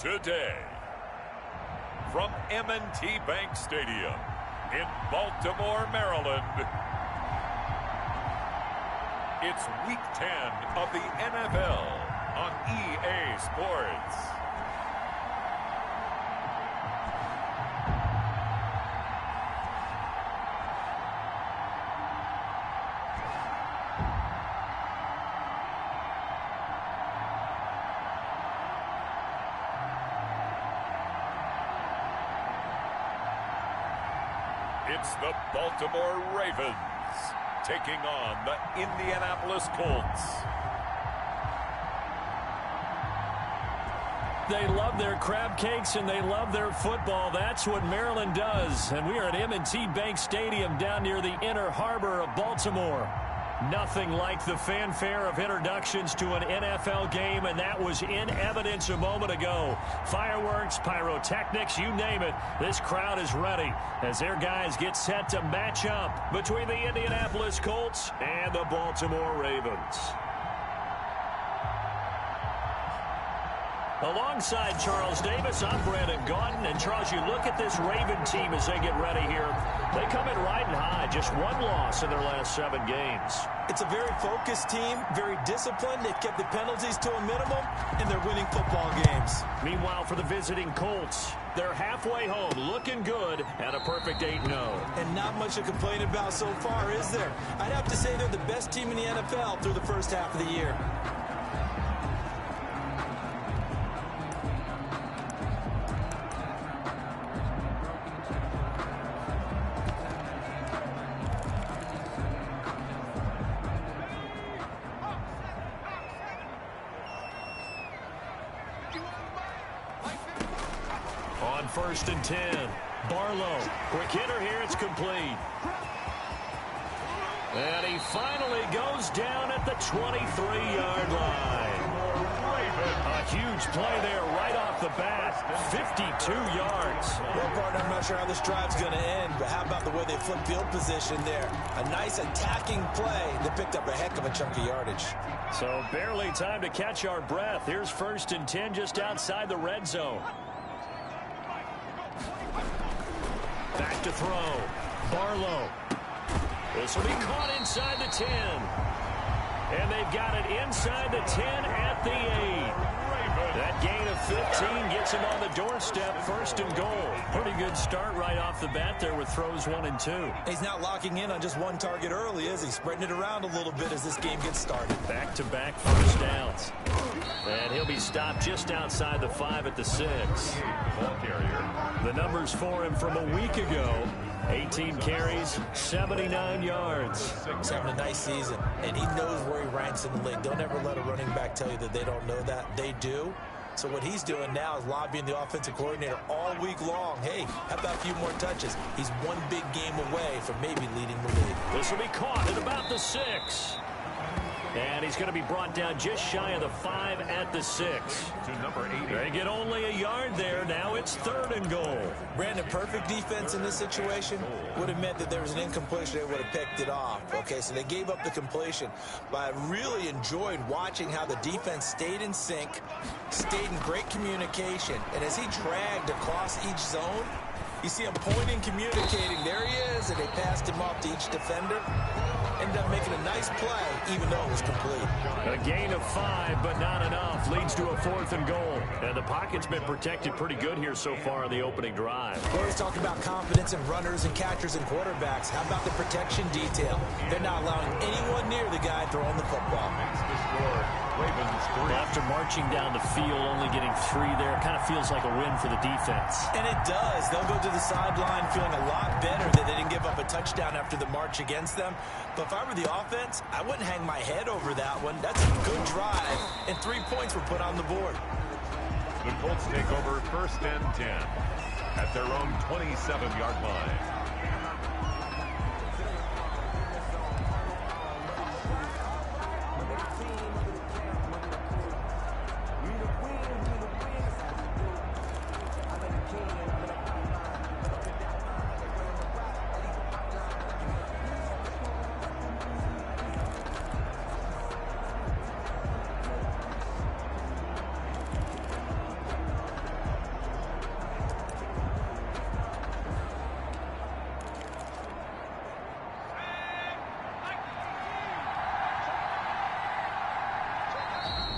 today. From M&T Bank Stadium in Baltimore, Maryland, it's Week 10 of the NFL on EA Sports. It's the Baltimore Ravens taking on the Indianapolis Colts. They love their crab cakes and they love their football. That's what Maryland does. And we are at M&T Bank Stadium down near the Inner Harbor of Baltimore. Nothing like the fanfare of introductions to an NFL game, and that was in evidence a moment ago. Fireworks, pyrotechnics, you name it. This crowd is ready as their guys get set to match up between the Indianapolis Colts and the Baltimore Ravens. Alongside Charles Davis, I'm Brandon Gaudin. And Charles, you look at this Raven team as they get ready here. They come in riding high, just one loss in their last 7 games. It's a very focused team, very disciplined. They've kept the penalties to a minimum, and they're winning football games. Meanwhile, for the visiting Colts, they're halfway home, looking good at a perfect 8-0. And not much to complain about so far, is there? I'd have to say they're the best team in the NFL through the first half of the year. On 1st and 10, Barlow. Quick hitter here, it's complete. And he finally goes down at the 23-yard line. A huge play there right off the bat, 52 yards. Well, partner, I'm not sure how this drive's going to end, but how about the way they flip field position there? A nice attacking play that picked up a heck of a chunk of yardage. So barely time to catch our breath. Here's 1st and 10 just outside the red zone. Back to throw. Barlow. This will be caught inside the 10. And they've got it inside the 10 at the 8. That gain of 15 gets him on the doorstep, 1st and goal. Pretty good start right off the bat there with throws 1 and 2. He's not locking in on just one target early, is he? Spreading it around a little bit as this game gets started. Back-to-back first downs. And he'll be stopped just outside the 5 at the 6. The numbers for him from a week ago. 18 carries, 79 yards. He's having a nice season, and he knows where he ranks in the league. Don't ever let a running back tell you that they don't know that. They do. So what he's doing now is lobbying the offensive coordinator all week long. Hey, how about a few more touches? He's one big game away from maybe leading the league. This will be caught at about the 6. And he's going to be brought down just shy of the 5 at the 6. To number 80. They get only a yard there. Now it's 3rd and goal. Brandon, perfect defense in this situation would have meant that there was an incompletion. They would have picked it off. Okay, so they gave up the completion. But I really enjoyed watching how the defense stayed in sync, stayed in great communication. And as he dragged across each zone, you see him pointing, communicating. There he is, and they passed him off to each defender. Ended up making a nice play, even though it was complete. A gain of 5, but not enough. Leads to a 4th and goal. And the pocket's been protected pretty good here so far on the opening drive. We always talk about confidence in runners and catchers and quarterbacks. How about the protection detail? They're not allowing anyone near the guy throwing the football. After marching down the field, only getting 3 there, it kind of feels like a win for the defense. And it does. They'll go to the sideline feeling a lot better that they didn't give up a touchdown after the march against them. But if I were the offense, I wouldn't hang my head over that one. That's a good drive, and 3 points were put on the board. The Colts take over 1st and 10 at their own 27-yard line.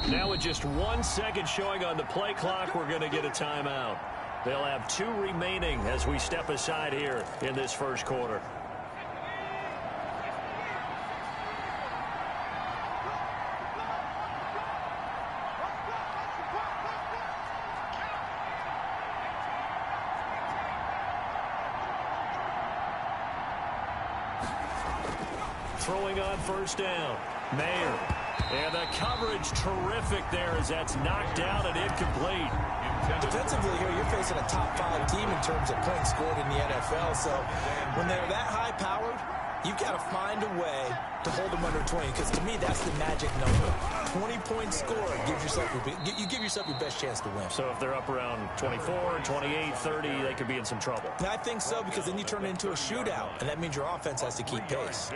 Now with just 1 second showing on the play clock, we're going to get a timeout. They'll have 2 remaining as we step aside here in this first quarter. Throwing on first down. Mayer. And the coverage terrific there as that's knocked down and incomplete. Defensively here, you're facing a top 5 team in terms of points scored in the NFL. So when they're that high-powered, you've got to find a way to hold them under 20. Because to me, that's the magic number. 20-point score gives yourself you give yourself your best chance to win. So if they're up around 24, 28, 30, they could be in some trouble. I think so, because then you turn it into a shootout, and that means your offense has to keep pace.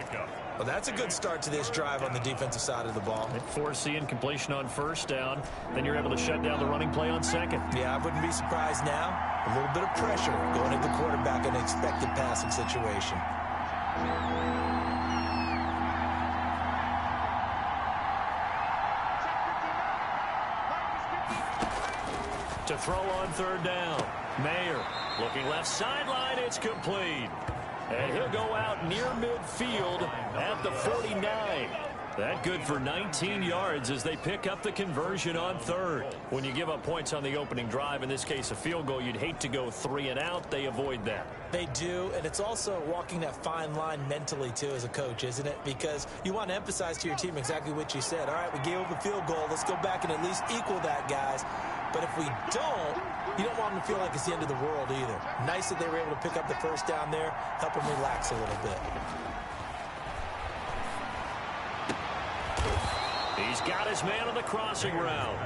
Well, that's a good start to this drive on the defensive side of the ball. They force the incompletion on first down. Then you're able to shut down the running play on second. Yeah, I wouldn't be surprised now. A little bit of pressure going at the quarterback in an expected passing situation. To throw on third down. Mayer looking left sideline. It's complete. And he'll go out near midfield at the 49. That good for 19 yards as they pick up the conversion on third. When you give up points on the opening drive, in this case a field goal, you'd hate to go 3 and out. They avoid that. They do, and it's also walking that fine line mentally, too, as a coach, isn't it? Because you want to emphasize to your team exactly what you said. All right, we gave up a field goal. Let's go back and at least equal that, guys. But if we don't, you don't want them to feel like it's the end of the world either. Nice that they were able to pick up the first down there, help them relax a little bit. He's got his man on the crossing route.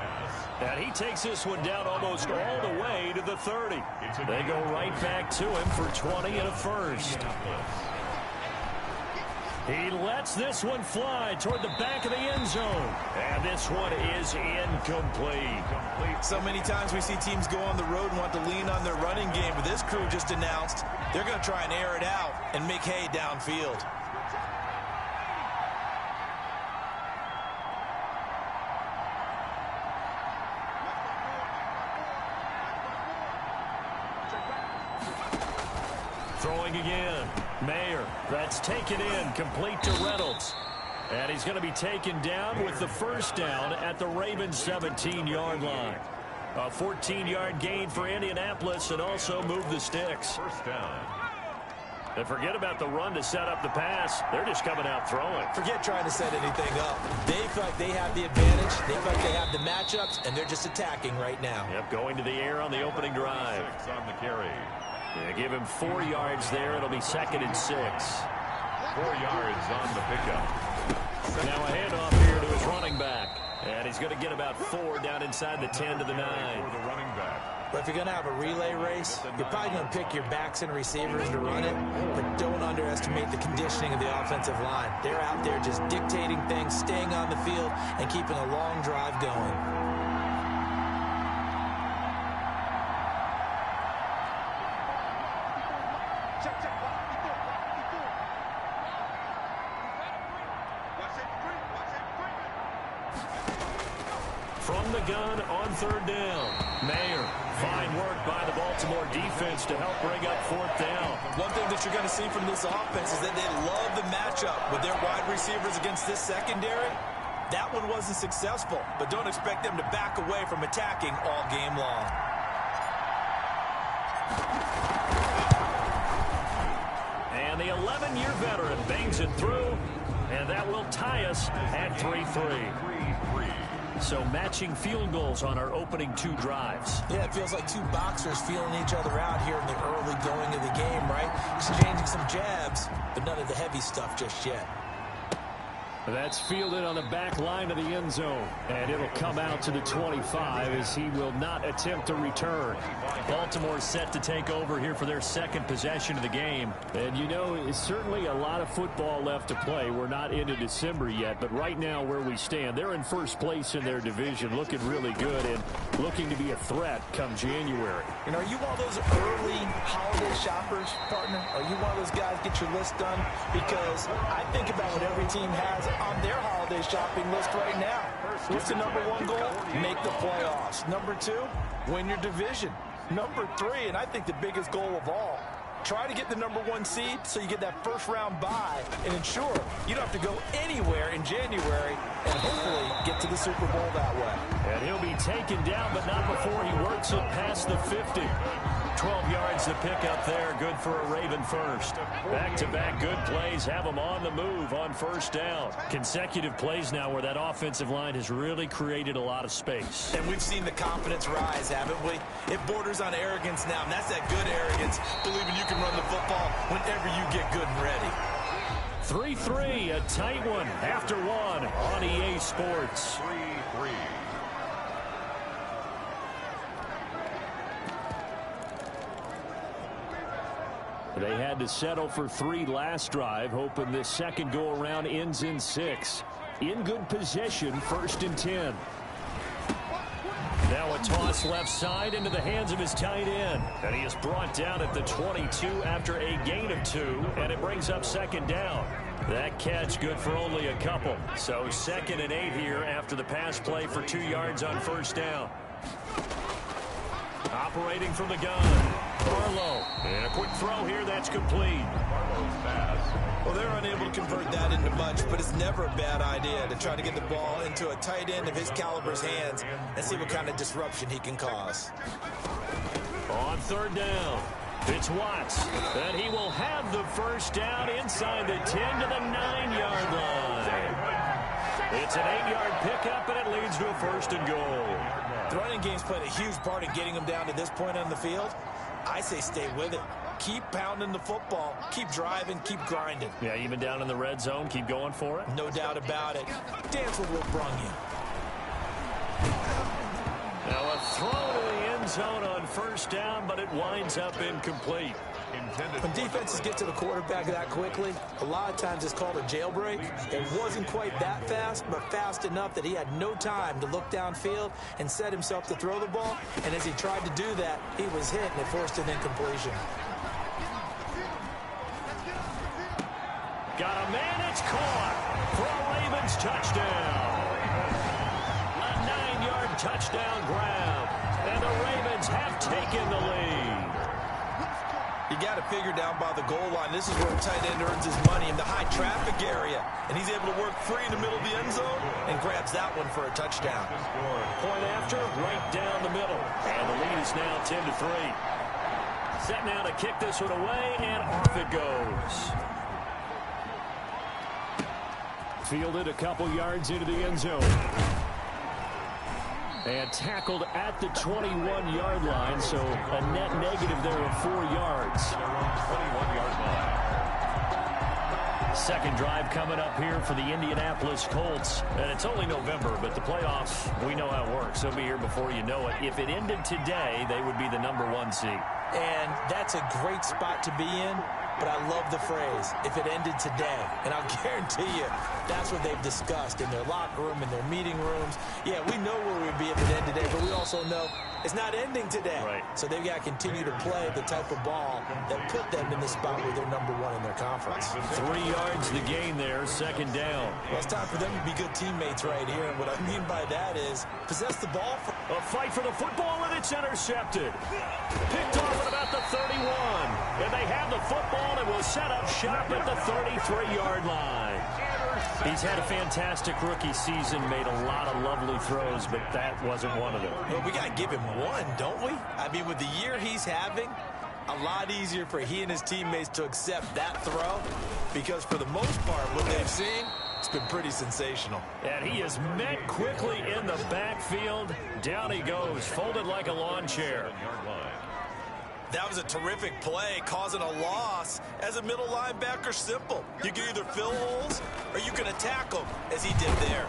And he takes this one down almost all the way to the 30. They go right back to him for 20 and a first. He lets this one fly toward the back of the end zone. And this one is incomplete. So many times we see teams go on the road and want to lean on their running game. But this crew just announced they're going to try and air it out and make hay downfield. Throwing again. Mayer. That's taken in. Complete to Reynolds. And he's going to be taken down with the first down at the Ravens' 17-yard line. A 14-yard gain for Indianapolis and also move the sticks. First down. And forget about the run to set up the pass. They're just coming out throwing. Forget trying to set anything up. They feel like they have the advantage. They feel like they have the matchups, and they're just attacking right now. Yep, going to the air on the opening drive. 6 on the carry. Yeah, give him 4 yards there. It'll be 2nd and 6. 4 yards on the pickup. Now a handoff here to his running back. And he's going to get about 4 down inside the 10 to the 9. For the running back. But if you're going to have a relay race, you're probably going to pick your backs and receivers to run it, but don't underestimate the conditioning of the offensive line. They're out there just dictating things, staying on the field, and keeping a long drive going. From the gun on third down. Mayer. Fine work by the Baltimore defense to help bring up 4th down. One thing that you're going to see from this offense is that they love the matchup with their wide receivers against this secondary. That one wasn't successful, but don't expect them to back away from attacking all game long. And the 11-year veteran bangs it through, and that will tie us at 3-3. So matching field goals on our opening 2 drives. Yeah, it feels like 2 boxers feeling each other out here in the early going of the game, right? Exchanging some jabs, but none of the heavy stuff just yet. That's fielded on the back line of the end zone. And it'll come out to the 25 as he will not attempt to return. Baltimore set to take over here for their 2nd possession of the game. And you know, it's certainly a lot of football left to play. We're not into December yet, but right now where we stand, they're in first place in their division, looking really good and looking to be a threat come January. And are you one of those early holiday shoppers? coach, partner? Are you one of those guys get your list done? Because I think about what every team has on their holiday shopping list right now. What's the number one goal? Make the playoffs. Number two, win your division. Number three, and I think the biggest goal of all, try to get the number one seed so you get that first round bye and ensure you don't have to go anywhere in January and hopefully get to the Super Bowl that way. And he'll be taken down, but not before he works it past the 50. 12 yards to pick up there. Good for a Raven first. Back-to-back good plays have them on the move on first down. Consecutive plays now where that offensive line has really created a lot of space. And we've seen the confidence rise, haven't we? It borders on arrogance now, and that's that good arrogance, believing you can run the football whenever you get good and ready. 3-3, a tight one after one on EA Sports. 3-3. They had to settle for 3 last drive, hoping this second go-around ends in 6. In good possession, 1st and 10. Now a toss left side into the hands of his tight end. And he is brought down at the 22 after a gain of 2, and it brings up 2nd down. That catch good for only a couple. So 2nd and 8 here after the pass play for 2 yards on 1st down. Operating from the gun. Barlow. And a quick throw here that's complete. Well, they're unable to convert that into much, but it's never a bad idea to try to get the ball into a tight end of his caliber's hands and see what kind of disruption he can cause. On 3rd down, it's Watts. And he will have the first down inside the 10 to the 9-yard line. It's an 8-yard pickup, and it leads to a 1st and goal. The running game's played a huge part in getting him down to this point on the field. I say stay with it. Keep pounding the football. Keep driving. Keep grinding. Yeah, even down in the red zone, keep going for it. No doubt about it. Dance with what brung you. Now a throw to the end zone on 1st down, but it winds up incomplete. When defenses get to the quarterback that quickly, a lot of times it's called a jailbreak. It wasn't quite that fast, but fast enough that he had no time to look downfield and set himself to throw the ball. And as he tried to do that, he was hit, and it forced an incompletion. Got a man, it's caught for a Ravens touchdown. A 9-yard touchdown grab, and the Ravens have taken the lead. You got to figure down by the goal line. This is where a tight end earns his money in the high traffic area. And he's able to work free in the middle of the end zone and grabs that one for a touchdown. Point after, right down the middle. And the lead is now 10-3. Set now to kick this one away, and off it goes. Fielded a couple yards into the end zone. And tackled at the 21-yard line, so a net negative there of 4 yards. 21-yard line. Second drive coming up here for the Indianapolis Colts. And it's only November, but the playoffs, we know how it works. They'll be here before you know it. If it ended today, they would be the number 1 seed. And that's a great spot to be in. But I love the phrase, if it ended today. And I'll guarantee you, that's what they've discussed in their locker room, in their meeting rooms. Yeah, we know where we'd be if it ended today, but we also know it's not ending today. Right. So they've got to continue to play the type of ball that put them in the spot where they're number 1 in their conference. 3 yards the gain there, 2nd down. Well, it's time for them to be good teammates right here. And what I mean by that is possess the ball. A fight for the football, and it's intercepted. Picked off at about the 31. And they have the football and will set up shop at the 33-yard line. He's had a fantastic rookie season, made a lot of lovely throws, but that wasn't one of them. Well, we got to give him one, don't we? I mean, with the year he's having, a lot easier for he and his teammates to accept that throw, because for the most part, what they've seen, it's been pretty sensational. And he is met quickly in the backfield. Down he goes, folded like a lawn chair. That was a terrific play, causing a loss. As a middle linebacker, simple. You can either fill holes or you can attack them, as he did there.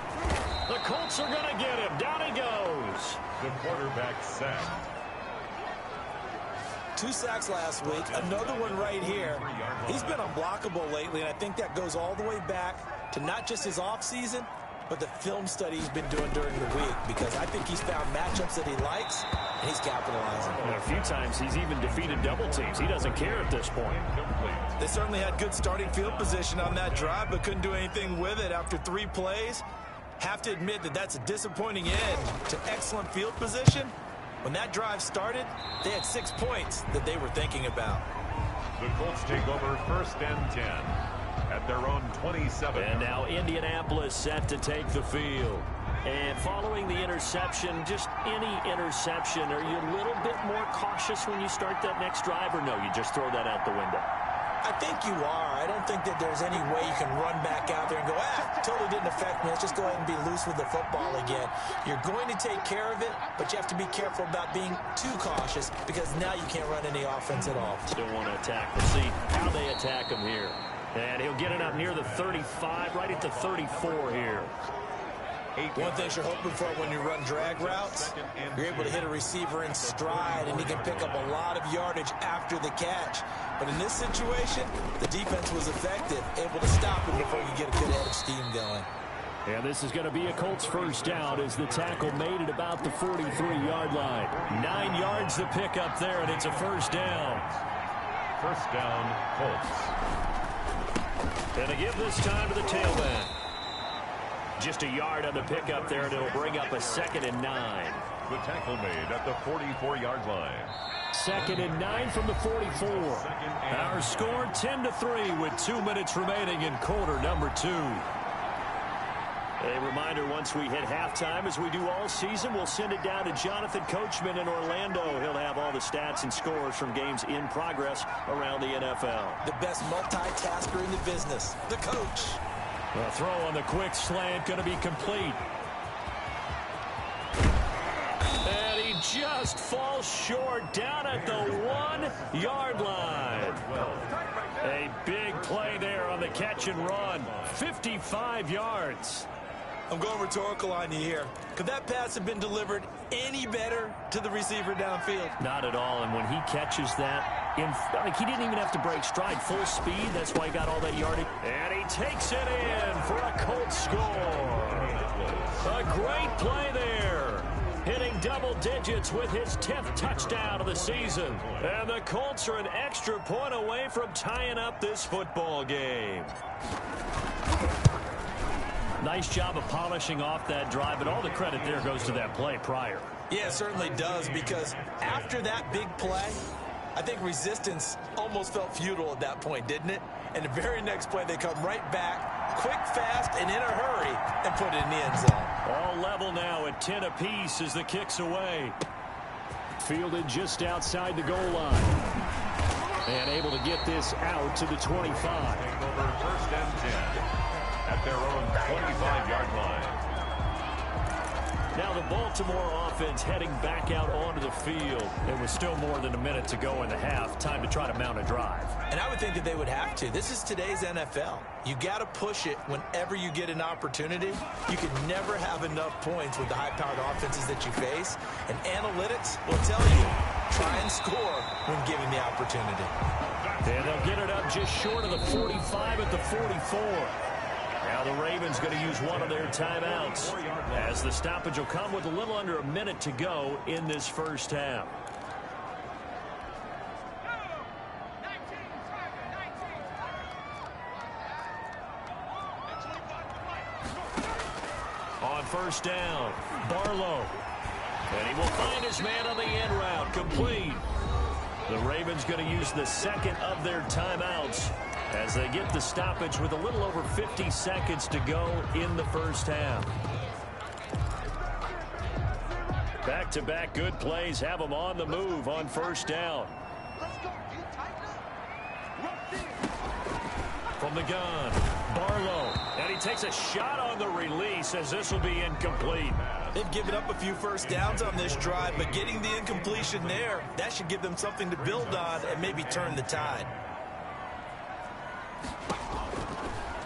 The Colts are going to get him. Down he goes. The quarterback sacked. 2 sacks last week, another one right here. He's been unblockable lately, and I think that goes all the way back to not just his offseason, but the film study he's been doing during the week, because I think he's found matchups that he likes, and he's capitalizing. And a few times he's even defeated double teams. He doesn't care at this point. They certainly had good starting field position on that drive, but couldn't do anything with it after 3 plays. Have to admit that that's a disappointing end to excellent field position. When that drive started, they had 6 points that they were thinking about. The Colts take over 1st and 10 at their own 27. And now Indianapolis set to take the field. And following the interception, just any interception, are you a little bit more cautious when you start that next drive, or no, you just throw that out the window? I think you are. I don't think that there's any way you can run back out there and go, totally didn't affect me. Let's just go ahead and be loose with the football again. You're going to take care of it, but you have to be careful about being too cautious, because now you can't run any offense at all. Still want to attack. We'll see how they attack him here. And he'll get it up near the 35, right at the 34 here. One thing you're hoping for when you run drag routes, you're able to hit a receiver in stride, and he can pick up a lot of yardage after the catch. But in this situation, the defense was effective, able to stop him before you get a good head of steam going. And this is going to be a Colts first down as the tackle made at about the 43-yard line. 9 yards to pick up there, and it's a first down. First down, Colts. And to give this time to the tailback. Just a yard on the pickup there, and it'll bring up a 2nd and 9. The tackle made at the 44-yard line. 2nd and 9 from the 44. Our score 10-3 with 2 minutes remaining in quarter number 2. A reminder, once we hit halftime, as we do all season, we'll send it down to Jonathan Coachman in Orlando. He'll have all the stats and scores from games in progress around the NFL. The best multitasker in the business, the coach. The throw on the quick slant going to be complete. And he just falls short down at the 1-yard line. A big play there on the catch and run. 55 yards. I'm going rhetorical on you here. Could that pass have been delivered any better to the receiver downfield? Not at all, and when he catches that, he didn't even have to break stride. Full speed, that's why he got all that yardage. And he takes it in for a Colts score. A great play there. Hitting double digits with his 10th touchdown of the season. And the Colts are an extra point away from tying up this football game. Nice job of polishing off that drive, but all the credit there goes to that play prior. Yeah, it certainly does, because after that big play, I think resistance almost felt futile at that point, didn't it? And the very next play, they come right back, quick, fast, and in a hurry, and put it in the end zone. All level now at 10 apiece as the kick's away. Fielded just outside the goal line. And able to get this out to the 25. Take over 1st and 10 at their own 25-yard line. Now the Baltimore offense heading back out onto the field. There was still more than a minute to go in the half. Time to try to mount a drive. And I would think that they would have to. This is today's NFL. You got to push it whenever you get an opportunity. You can never have enough points with the high-powered offenses that you face. And analytics will tell you, try and score when given the opportunity. And they'll get it up just short of the 45 at the 44. Now the Ravens going to use one of their timeouts, as the stoppage will come with a little under a minute to go in this first half. On first down, Barlow. And he will find his man on the end route, complete. The Ravens going to use the 2nd of their timeouts as they get the stoppage with a little over 50 seconds to go in the first half. Back-to-back good plays have them on the move on first down. From the gun, Barlow. And he takes a shot on the release as this will be incomplete. They've given up a few first downs on this drive, but getting the incompletion there, that should give them something to build on and maybe turn the tide.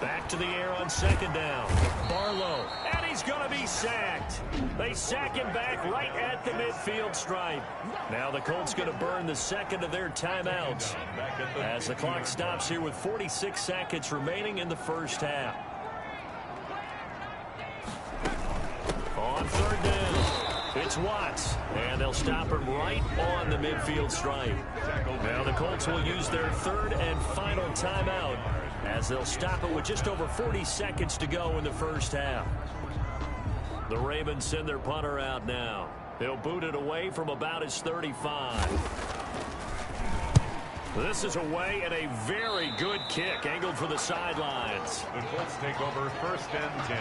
Back to the air on 2nd down. Barlow. And he's going to be sacked. They sack him back right at the midfield stripe. Now the Colts going to burn the 2nd of their timeouts as the clock stops here with 46 seconds remaining in the first half. It's Watts, and they'll stop him right on the midfield stripe. Now the Colts will use their third and final timeout as they'll stop it with just over 40 seconds to go in the first half. The Ravens send their punter out now. They'll boot it away from about his 35. This is away and a very good kick angled for the sidelines. The Colts take over first and 10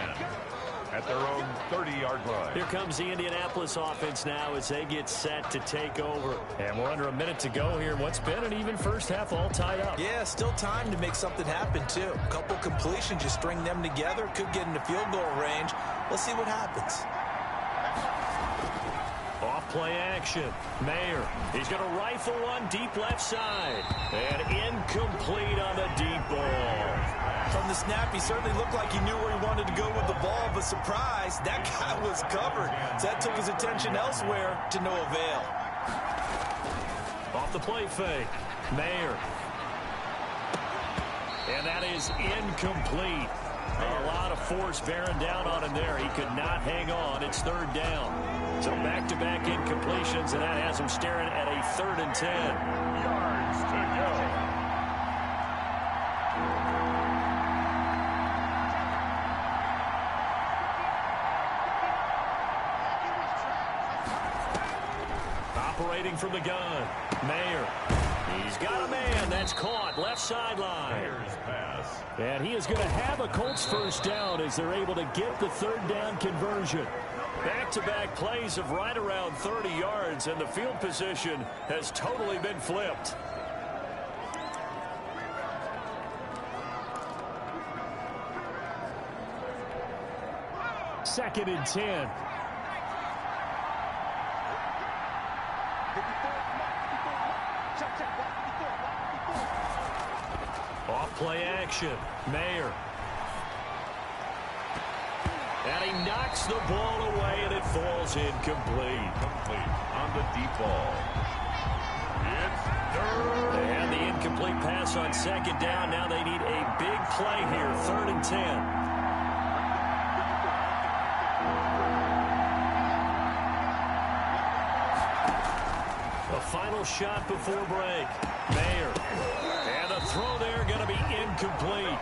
at their own 30-yard line. Here comes the Indianapolis offense now as they get set to take over. And we're under a minute to go here. What's been an even first half, all tied up. Yeah, still time to make something happen, too. A couple completions, you string them together, could get into field goal range. Let's see what happens. Off-play action. Mayer. He's going to rifle one deep left side. And incomplete on the deep ball. From the snap, he certainly looked like he knew where he wanted to go with the ball, but surprise, that guy was covered. So that took his attention elsewhere to no avail. Off the play fake. Mayer. And that is incomplete. A lot of force bearing down on him there. He could not hang on. It's third down. So back-to-back incompletions, and that has him staring at a 3rd and 10. Yards to go. Operating from the gun. Mayer. He's got a man. That's caught. Left sideline. Mayer's pass. And he is going to have a Colts first down as they're able to get the third down conversion. Back-to-back plays of right around 30 yards, and the field position has totally been flipped. Second and 10. Off-play action. Mayer. And he knocks the ball away, and it falls incomplete. Complete on the deep ball. It's third. They had the incomplete pass on second down. Now they need a big play here. 3rd and 10. A final shot before break. Mayer. And the throw there going to be incomplete.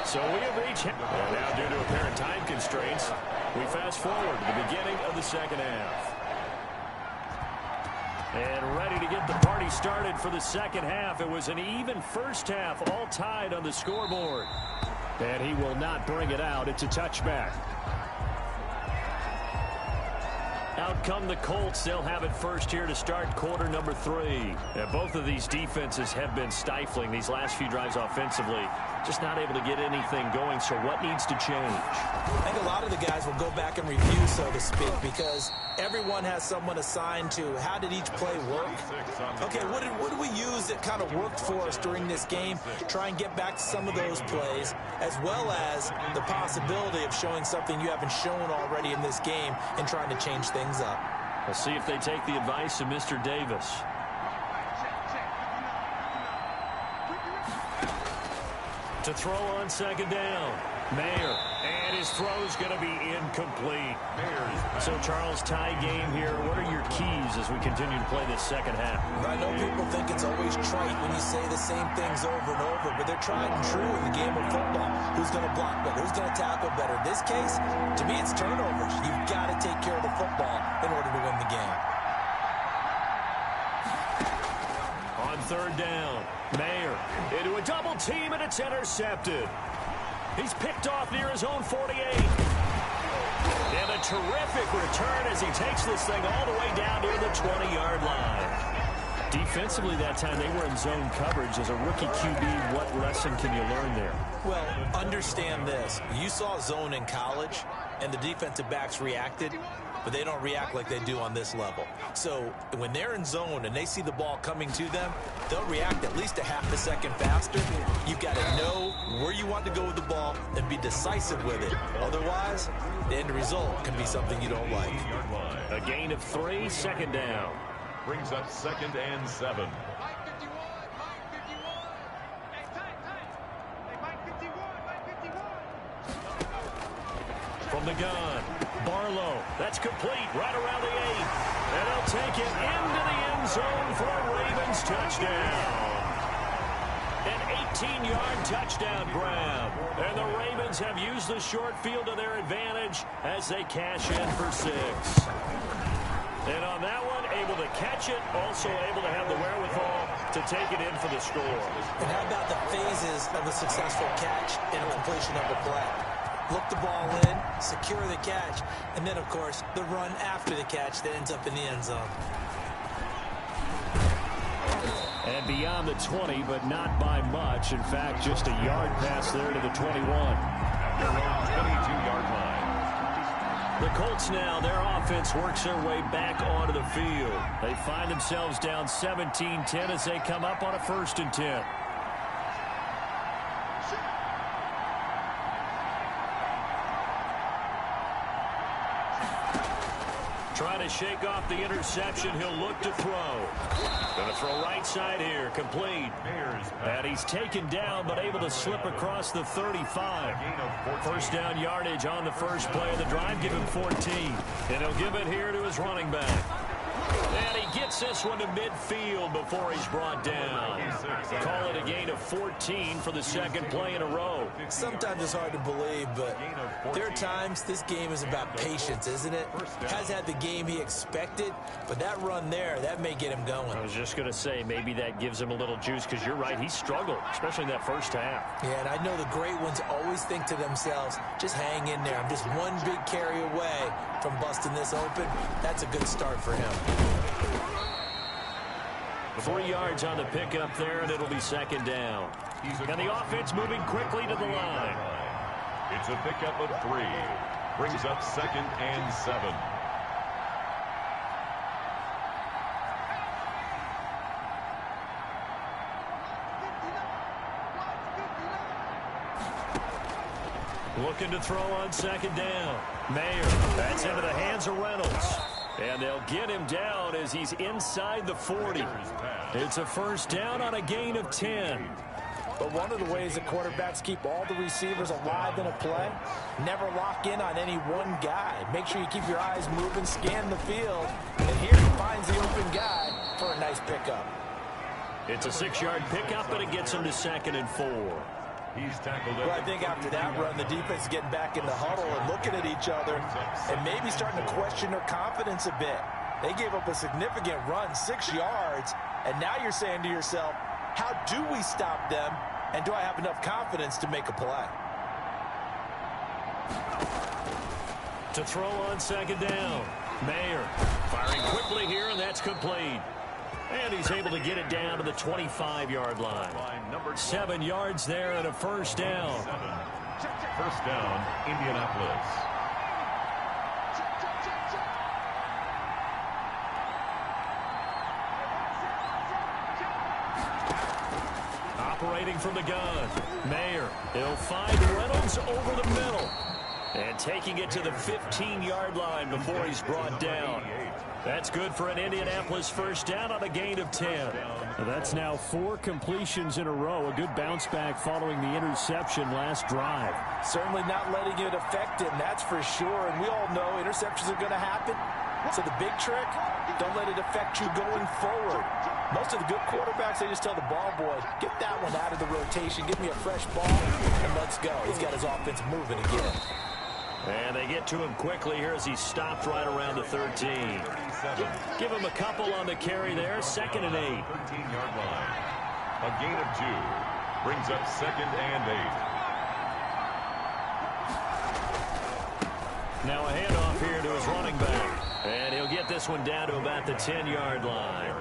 So we have reached, and now due to apparent time constraints, we fast forward to the beginning of the second half. And ready to get the party started for the second half. It was an even first half, all tied on the scoreboard. And he will not bring it out. It's a touchback. Out come the Colts. They'll have it first here to start quarter number 3. And both of these defenses have been stifling these last few drives offensively. Just not able to get anything going. So what needs to change? I think a lot of the guys will go back and review, so to speak, because everyone has someone assigned to how did each play work. Okay, what did we use that kind of worked for us during this game? Try and get back to some of those plays, as well as the possibility of showing something you haven't shown already in this game and trying to change things up. We'll see if they take the advice of Mr. Davis. To throw on second down. Mayer. And his throw's going to be incomplete. So, Charles, tie game here. What are your keys as we continue to play this second half? I know people think it's always trite when you say the same things over and over, but they're tried and true in the game of football. Who's going to block better? Who's going to tackle better? In this case, to me, it's turnovers. You've got to take care of the football in order to win the game. On third down, Mayer into a double team, and it's intercepted. He's picked off near his own 48. And a terrific return as he takes this thing all the way down near the 20-yard line. Defensively that time, they were in zone coverage. As a rookie QB, what lesson can you learn there? Well, understand this. You saw zone in college, and the defensive backs reacted, but they don't react like they do on this level. So when they're in zone and they see the ball coming to them, they'll react at least a half a second faster. You've got to know where you want to go with the ball and be decisive with it. Otherwise, the end result can be something you don't like. A gain of 3, second down. Brings up 2nd and 7. From the gun, Barlow. That's complete right around the 8. And they'll take it into the end zone for a Ravens touchdown. An 18-yard touchdown grab. And the Ravens have used the short field to their advantage as they cash in for 6. And on that one, able to catch it, also able to have the wherewithal to take it in for the score. And how about the phases of a successful catch and a completion of a play? Look the ball in, secure the catch, and then, of course, the run after the catch that ends up in the end zone. And beyond the 20, but not by much. In fact, just a yard pass there to the 21. Their own 22-yard line. The Colts now, their offense works their way back onto the field. They find themselves down 17-10 as they come up on a 1st and 10. Trying to shake off the interception. He'll look to throw. Going to throw right side here. Complete. And he's taken down, but able to slip across the 35. First down yardage on the first play of the drive. Give him 14. And he'll give it here to his running back. And he gets this one to midfield before he's brought down. Call it a gain of 14 for the second play in a row. Sometimes it's hard to believe, but there are times this game is about patience, isn't it? Has had the game he expected, but that run there, that may get him going. I was just going to say, maybe that gives him a little juice, because you're right, he struggled, especially in that first half. Yeah, and I know the great ones always think to themselves, just hang in there. I'm just one big carry away from busting this open. That's a good start for him. 3 yards on the pickup there, and it'll be second down. And the offense moving quickly to the line. It's a pickup of 3. Brings up 2nd and 7. Looking to throw on second down. Mayer, that's into the hands of Reynolds. And they'll get him down as he's inside the 40. It's a first down on a gain of 10. But one of the ways that quarterbacks keep all the receivers alive in a play, never lock in on any one guy. Make sure you keep your eyes moving, scan the field, and here he finds the open guy for a nice pickup. It's a 6-yard pickup, but it gets him to 2nd and 4. He's tackled. Well, I think after that run, the defense is getting back in the huddle and looking at each other and maybe starting to question their confidence a bit. They gave up a significant run, 6 yards, and now you're saying to yourself, how do we stop them, and do I have enough confidence to make a play? To throw on second down. Mayer firing quickly here, and that's complete. And he's able to get it down to the 25-yard line. 7 yards there and a first down. First down, Indianapolis. Operating from the gun. Mayer, he'll find Reynolds over the middle. And taking it to the 15-yard line before he's brought down. That's good for an Indianapolis first down on a gain of 10. That's now 4 completions in a row. A good bounce back following the interception last drive. Certainly not letting it affect him, that's for sure. And we all know interceptions are going to happen. So the big trick, don't let it affect you going forward. Most of the good quarterbacks, they just tell the ball boy, get that one out of the rotation, give me a fresh ball, and let's go. He's got his offense moving again. And they get to him quickly here as he's stopped right around the 13. Give him a couple on the carry there. 2nd and 8. 13-yard line. A gain of 2. Brings up 2nd and 8. Now a handoff here to his running back. And he'll get this one down to about the 10-yard line.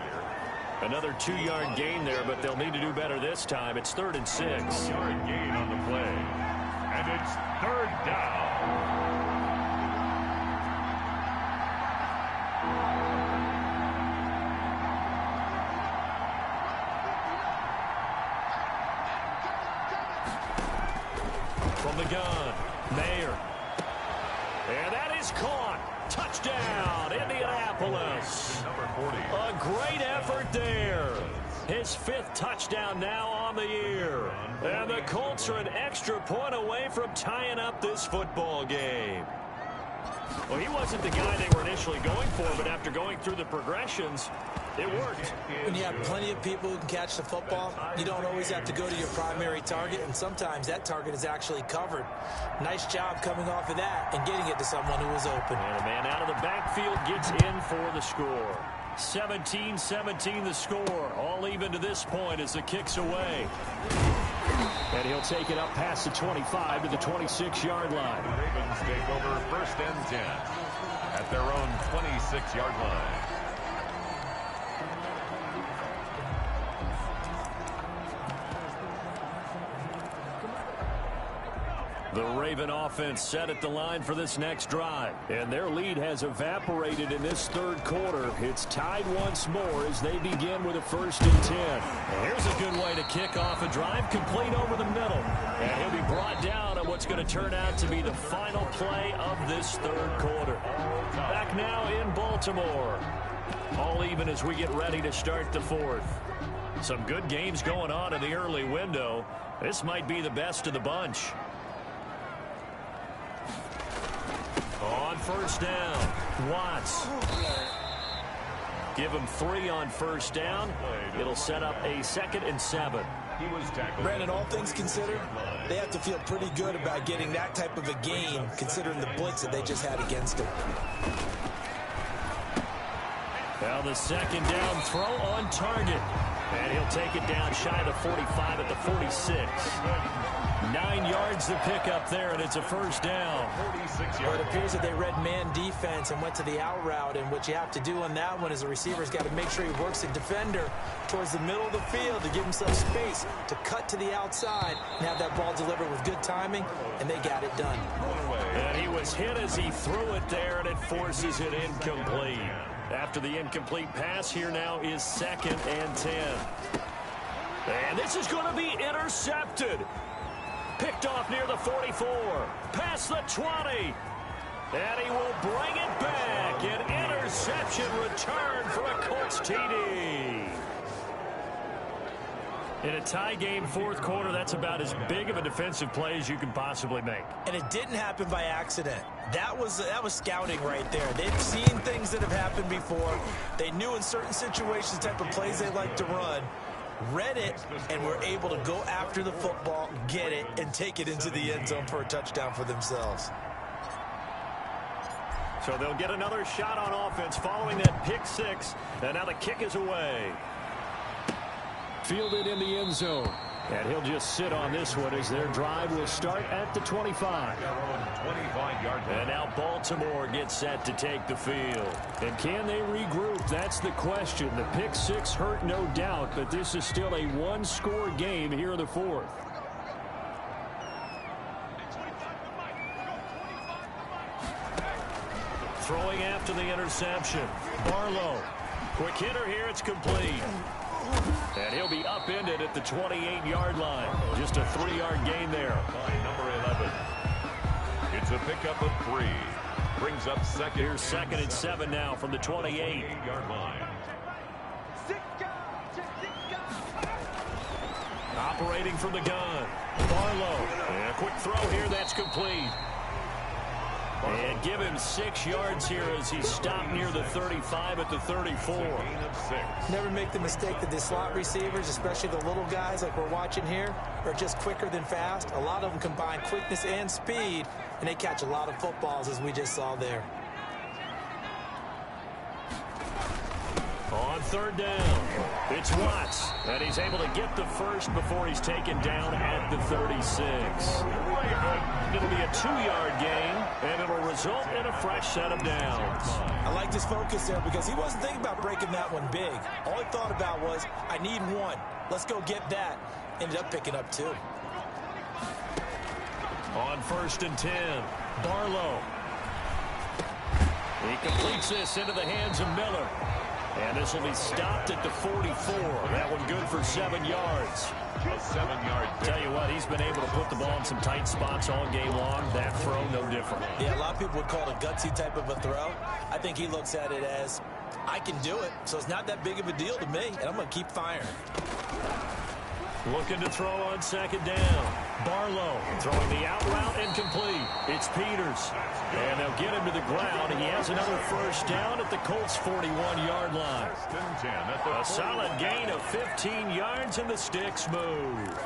Another 2-yard gain there, but they'll need to do better this time. It's 3rd and 6. 2-yard gain on the play. And it's 3rd down. From the gun, Mayer. And that is caught. Touchdown, Indianapolis. Number 40. A great effort there. His 5th touchdown now on the year. And the Colts are an extra point away from tying up this football game. Well, he wasn't the guy they were initially going for, but after going through the progressions, it worked. When you have plenty of people who can catch the football, you don't always have to go to your primary target, and sometimes that target is actually covered. Nice job coming off of that and getting it to someone who was open. And a man out of the backfield gets in for the score. 17-17 the score. All even to this point as the kick's away. And he'll take it up past the 25 to the 26-yard line. The Ravens take over 1st and 10 at their own 26-yard line. The Raven offense set at the line for this next drive. And their lead has evaporated in this third quarter. It's tied once more as they begin with a 1st and 10. And here's a good way to kick off a drive, complete over the middle. And he'll be brought down on what's going to turn out to be the final play of this third quarter. Back now in Baltimore. All even as we get ready to start the 4th. Some good games going on in the early window. This might be the best of the bunch. On 1st down, Watts. Give him 3 on 1st down. It'll set up a 2nd and 7. Brandon, all things considered, they have to feel pretty good about getting that type of a game, considering the blitz that they just had against them. Now the 2nd down throw on target. And he'll take it down shy of the 45 at the 46. 9 yards to pick up there, and it's a 1st down. Well, it appears that they read man defense and went to the out route, and what you have to do on that one is the receiver's got to make sure he works the defender towards the middle of the field to give himself space to cut to the outside and have that ball delivered with good timing, and they got it done. And he was hit as he threw it there, and it forces it incomplete. After the incomplete pass, here now is 2nd and 10. And this is going to be intercepted. Picked off near the 44. Past the 20. And he will bring it back. An interception return for a Colts TD. In a tie game 4th quarter, that's about as big of a defensive play as you can possibly make. And it didn't happen by accident. That was scouting right there. They've seen things that have happened before. They knew in certain situations the type of plays they like to run. Read it, and were able to go after the football, get it, and take it into the end zone for a touchdown for themselves. So they'll get another shot on offense following that pick 6, and now the kick is away. Fielded in the end zone. And he'll just sit on this one as their drive will start at the 25. And now Baltimore gets set to take the field. And can they regroup? That's the question. The pick 6 hurt, no doubt, but this is still a one-score game here in the 4th. Throwing after the interception. Barlow. Quick hitter here. It's complete. And he'll be upended at the 28-yard line. Just a 3-yard gain there. By number 11. It's a pickup of 3. Brings up 2nd. Here's 2nd and 7 now from the 28-yard line. Operating from the gun. Barlow. And a quick throw here. That's complete. And give him 6 yards here as he stopped near the 35 at the 34. Never make the mistake that the slot receivers, especially the little guys like we're watching here, are just quicker than fast. A lot of them combine quickness and speed, and they catch a lot of footballs as we just saw there. On 3rd down, it's Watts, and he's able to get the first before he's taken down at the 36. It'll be a 2-yard gain, and it'll result in a fresh set of downs. I like his focus there because he wasn't thinking about breaking that one big. All he thought about was, I need 1. Let's go get that. Ended up picking up 2. On 1st and 10, Barlow. He completes this into the hands of Miller. And this will be stopped at the 44. That one good for 7 yards. A 7-yard. Tell you what, he's been able to put the ball in some tight spots all game long. That throw, no different. Yeah, a lot of people would call it a gutsy type of a throw. I think he looks at it as, I can do it, so it's not that big of a deal to me, and I'm going to keep firing. Looking to throw on 2nd down. Barlow throwing the out route incomplete. It's Peters. And they'll get him to the ground. He has another first down at the Colts' 41-yard line. A solid gain of 15 yards, and the sticks move.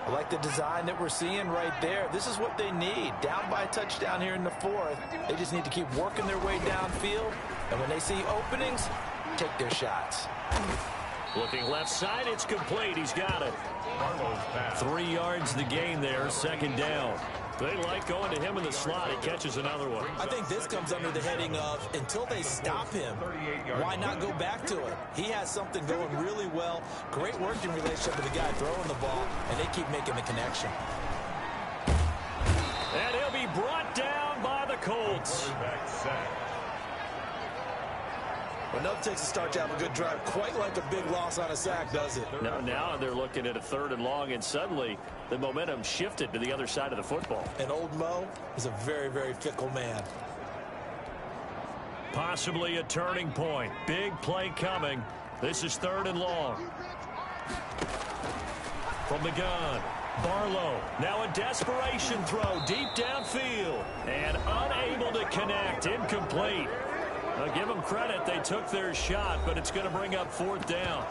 I like the design that we're seeing right there. This is what they need. Down by a touchdown here in the fourth. They just need to keep working their way downfield. And when they see openings, take their shots. Looking left side, it's complete. He's got it. 3 yards the gain there, second down. They like going to him in the slot. He catches another one. I think this comes under the heading of until they stop him, why not go back to it? He has something going really well. Great working relationship with the guy throwing the ball, and they keep making the connection. And he'll be brought down by the Colts. But enough takes a start to have a good drive. Quite like a big loss on a sack, does it? Now they're looking at a 3rd and long, and suddenly the momentum shifted to the other side of the football. And old Mo is a very, very fickle man. Possibly a turning point. Big play coming. This is 3rd and long. From the gun, Barlow. Now a desperation throw deep downfield. And unable to connect. Incomplete. I'll give them credit. They took their shot, but it's going to bring up 4th down.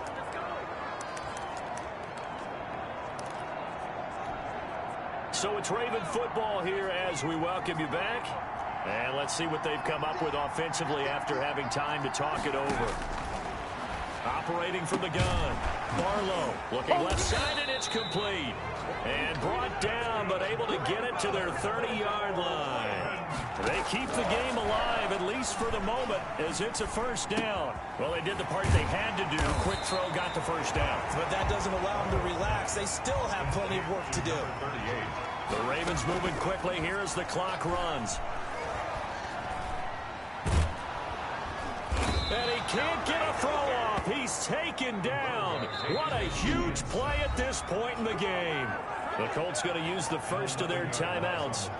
So it's Raven football here as we welcome you back. And let's see what they've come up with offensively after having time to talk it over. Operating from the gun. Barlow looking left side, and it's complete. And brought down, but able to get it to their 30-yard line. They keep the game alive, at least for the moment, as it's a first down. Well, they did the part they had to do. Quick throw got the first down. But that doesn't allow them to relax. They still have plenty of work to do. The Ravens moving quickly here as the clock runs. And he can't get a throw off. He's taken down. What a huge play at this point in the game. The Colts going to use the first of their timeouts.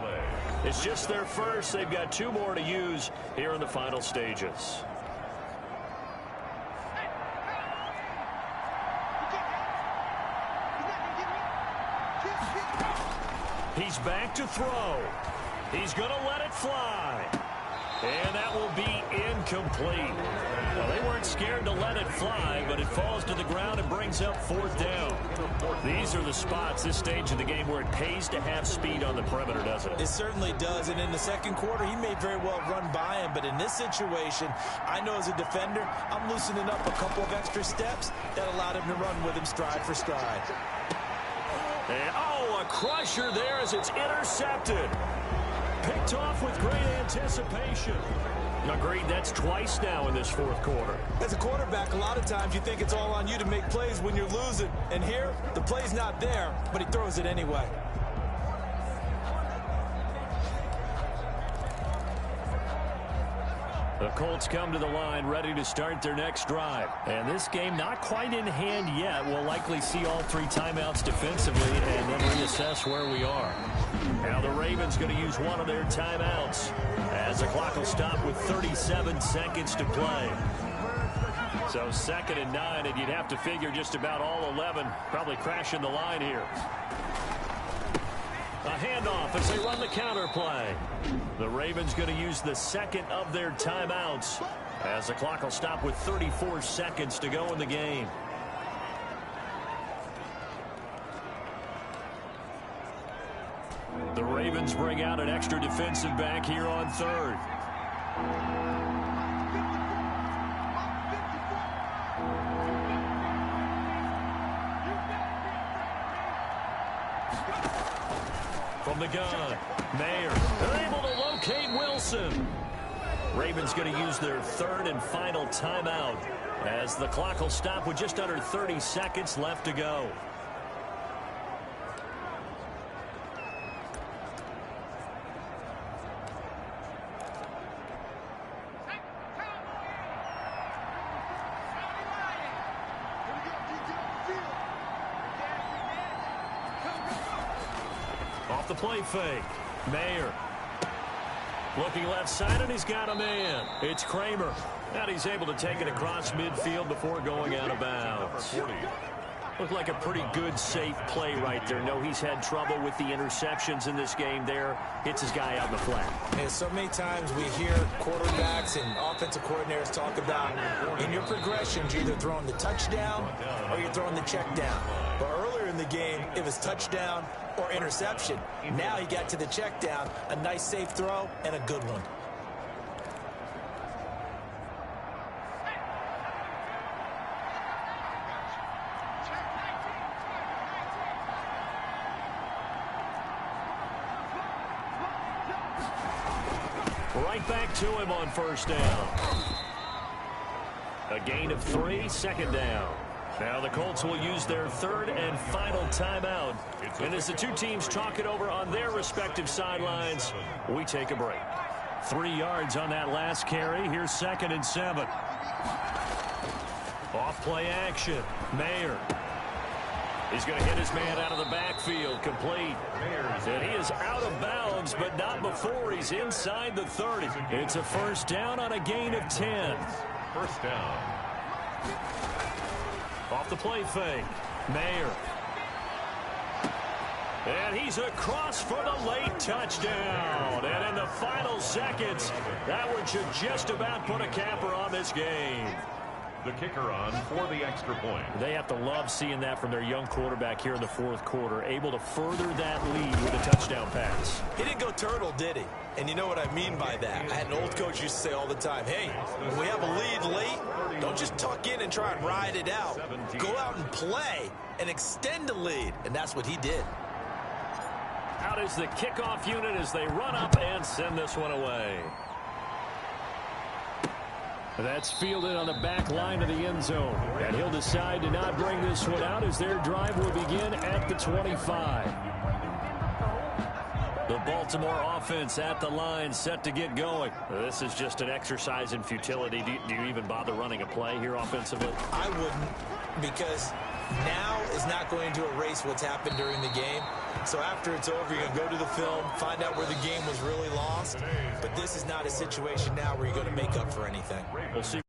It's just their first. They've got 2 more to use here in the final stages. He's back to throw. He's going to let it fly. And that will be incomplete. Well, they weren't scared to let it fly, but it falls to the ground and brings up 4th down. These are the spots, this stage of the game, where it pays to have speed on the perimeter, doesn't it? It certainly does, and in the second quarter, he may very well run by him, but in this situation, I know as a defender, I'm loosening up a couple of extra steps that allowed him to run with him stride for stride. And, oh, a crusher there as it's intercepted. Picked off with great anticipation. Agreed, that's twice now in this 4th quarter. As a quarterback, a lot of times you think it's all on you to make plays when you're losing. And here, the play's not there, but he throws it anyway. The Colts come to the line ready to start their next drive. And this game not quite in hand yet. We'll likely see all 3 timeouts defensively and then reassess where we are. Now the Ravens going to use one of their timeouts as the clock will stop with 37 seconds to play. So 2nd and 9, and you'd have to figure just about all 11 probably crashing the line here. A handoff as they run the counter play. The Ravens going to use the 2nd of their timeouts as the clock will stop with 34 seconds to go in the game. The Ravens bring out an extra defensive back here on 3rd. From the gun, Mayer. They're able to locate Wilson. Ravens going to use their 3rd and final timeout as the clock will stop with just under 30 seconds left to go. Off the play fake. Mayer. Looking left side, and he's got a man. It's Kramer. And he's able to take it across midfield before going out of bounds. Looked like a pretty good, safe play right there. No, he's had trouble with the interceptions in this game there. Hits his guy out in the flat. And so many times we hear quarterbacks and offensive coordinators talk about in your progressions, you're either throwing the touchdown or you're throwing the check down. But earlier in the game, it was touchdown or interception. Now he got to the check down, a nice safe throw, and a good one. Right back to him on first down. A gain of 3, 2nd down. Now the Colts will use their 3rd and final timeout. And as the two teams talk it over on their respective sidelines, we take a break. 3 yards on that last carry. Here's 2nd and 7. Off play action. Mayer. He's going to hit his man out of the backfield. Complete. And he is out of bounds, but not before he's inside the 30. It's a first down on a gain of 10. First down. Off the play fake. Mayer. And he's across for the late touchdown. And in the final seconds, that one should just about put a capper on this game. The kicker on for the extra point. They have to love seeing that from their young quarterback here in the 4th quarter, able to further that lead with a touchdown pass. He didn't go turtle, did he? And you know what I mean by that. I had an old coach used to say all the time, hey, when we have a lead late, don't just tuck in and try and ride it out. Go out and play and extend the lead. And that's what he did. Out is the kickoff unit as they run up and send this one away. That's fielded on the back line of the end zone. And he'll decide to not bring this one out as their drive will begin at the 25. The Baltimore offense at the line, set to get going. This is just an exercise in futility. Do you even bother running a play here offensively? I wouldn't, because now is not going to erase what's happened during the game. So after it's over, you're going to go to the film, find out where the game was really lost. But this is not a situation now where you're going to make up for anything. We'll see.